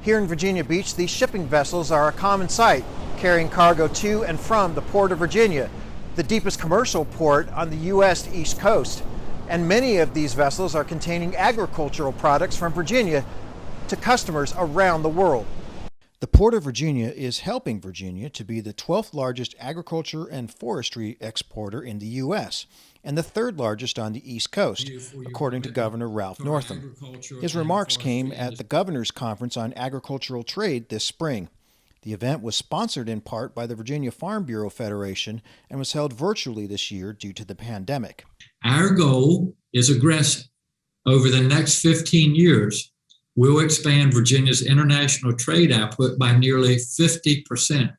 Here in Virginia Beach, these shipping vessels are a common sight, carrying cargo to and from the Port of Virginia, the deepest commercial port on the U.S. East Coast. And many of these vessels are containing agricultural products from Virginia to customers around the world. The Port of Virginia is helping Virginia to be the 12th largest agriculture and forestry exporter in the U.S. and the 3rd largest on the East Coast, according to Governor Ralph Northam. His remarks came at the Governor's Conference on Agricultural Trade this spring. The event was sponsored in part by the Virginia Farm Bureau Federation and was held virtually this year due to the pandemic. Our goal is aggressive. Over the next 15 years, we'll expand Virginia's international trade output by nearly 50%.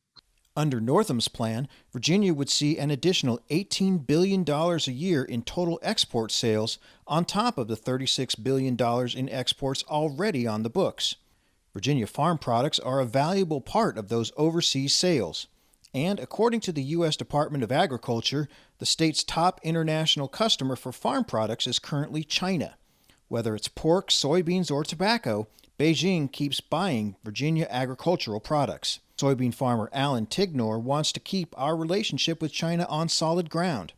Under Northam's plan, Virginia would see an additional $18 billion a year in total export sales on top of the $36 billion in exports already on the books. Virginia farm products are a valuable part of those overseas sales. And according to the U.S. Department of Agriculture, the state's top international customer for farm products is currently China. Whether it's pork, soybeans, or tobacco, Beijing keeps buying Virginia agricultural products. Soybean farmer Alan Tignor wants to keep our relationship with China on solid ground.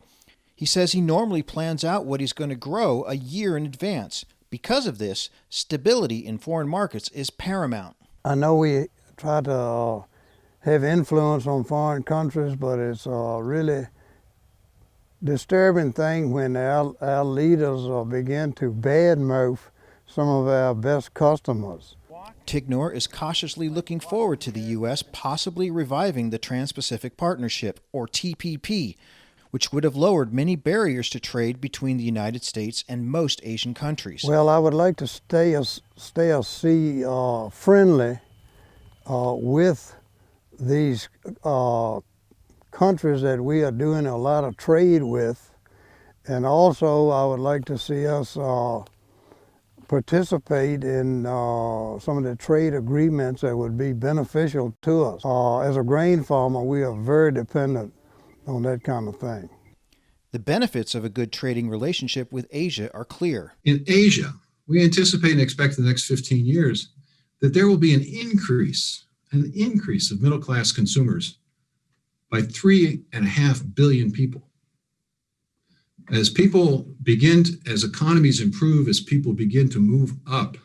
He says he normally plans out what he's going to grow a year in advance. Because of this, stability in foreign markets is paramount. I know we try to have influence on foreign countries, but it's a really disturbing thing when our leaders begin to badmouth some of our best customers. Tignor is cautiously looking forward to the U.S. possibly reviving the Trans-Pacific Partnership, or TPP, which would have lowered many barriers to trade between the United States and most Asian countries. Well, I would like to stay friendly with these countries that we are doing a lot of trade with, and also I would like to see us participate in some of the trade agreements that would be beneficial to us. As a grain farmer, we are very dependent on that kind of thing. The benefits of a good trading relationship with Asia are clear. In Asia, we anticipate and expect in the next 15 years that there will be an increase of middle-class consumers by 3.5 billion people. As economies improve, as people begin to move up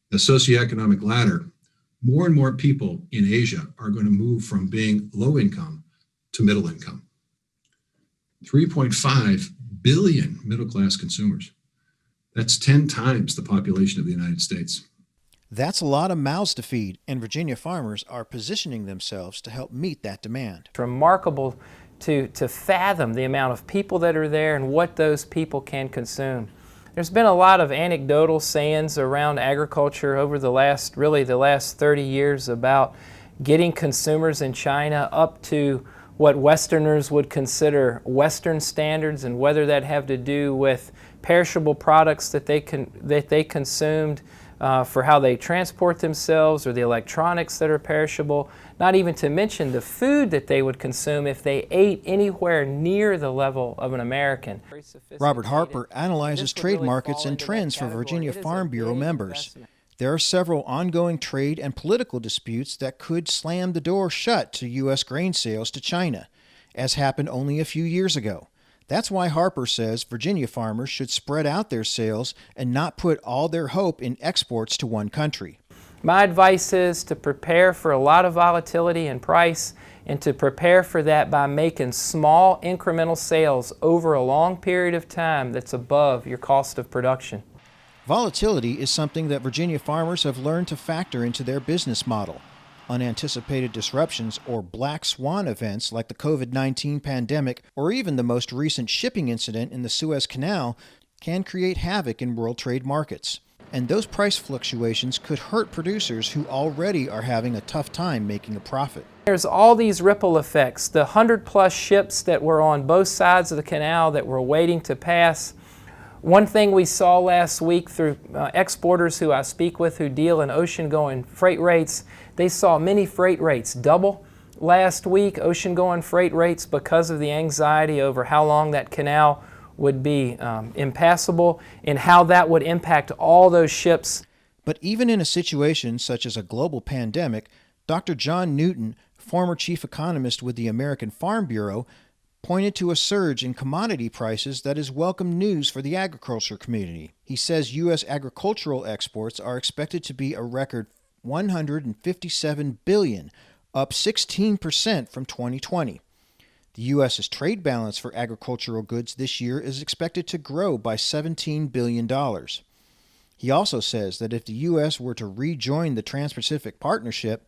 the socioeconomic ladder, more and more people in Asia are going to move from being low income to middle income. 3.5 billion middle-class consumers. That's 10 times the population of the United States. That's a lot of mouths to feed, and Virginia farmers are positioning themselves to help meet that demand. It's remarkable to fathom the amount of people that are there and what those people can consume. There's been a lot of anecdotal sayings around agriculture over the last 30 years about getting consumers in China up to what Westerners would consider Western standards, and whether that have to do with perishable products that they consumed for how they transport themselves, or the electronics that are perishable, not even to mention the food that they would consume if they ate anywhere near the level of an American. Robert Harper analyzes trade markets and trends for Virginia Farm Bureau members. There are several ongoing trade and political disputes that could slam the door shut to U.S. grain sales to China, as happened only a few years ago. That's why Harper says Virginia farmers should spread out their sales and not put all their hope in exports to one country. My advice is to prepare for a lot of volatility in price, and to prepare for that by making small incremental sales over a long period of time that's above your cost of production. Volatility is something that Virginia farmers have learned to factor into their business model. Unanticipated disruptions or black swan events like the COVID-19 pandemic, or even the most recent shipping incident in the Suez Canal, can create havoc in world trade markets. And those price fluctuations could hurt producers who already are having a tough time making a profit. There's all these ripple effects. The 100+ ships that were on both sides of the canal that were waiting to pass. One thing we saw last week through exporters who I speak with who deal in ocean-going freight rates, they saw many freight rates double last week, ocean-going freight rates, because of the anxiety over how long that canal would be impassable and how that would impact all those ships. But even in a situation such as a global pandemic, Dr. John Newton, former chief economist with the American Farm Bureau, pointed to a surge in commodity prices that is welcome news for the agriculture community. He says U.S. agricultural exports are expected to be a record $157 billion, up 16% from 2020. The U.S.'s trade balance for agricultural goods this year is expected to grow by $17 billion. He also says that if the U.S. were to rejoin the Trans-Pacific Partnership,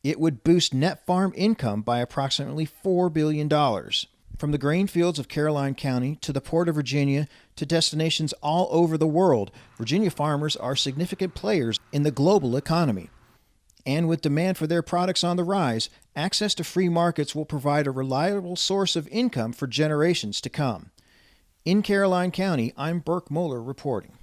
it would boost net farm income by approximately $4 billion. From the grain fields of Caroline County to the Port of Virginia to destinations all over the world, Virginia farmers are significant players in the global economy. And with demand for their products on the rise, access to free markets will provide a reliable source of income for generations to come. In Caroline County, I'm Burke Moeller reporting.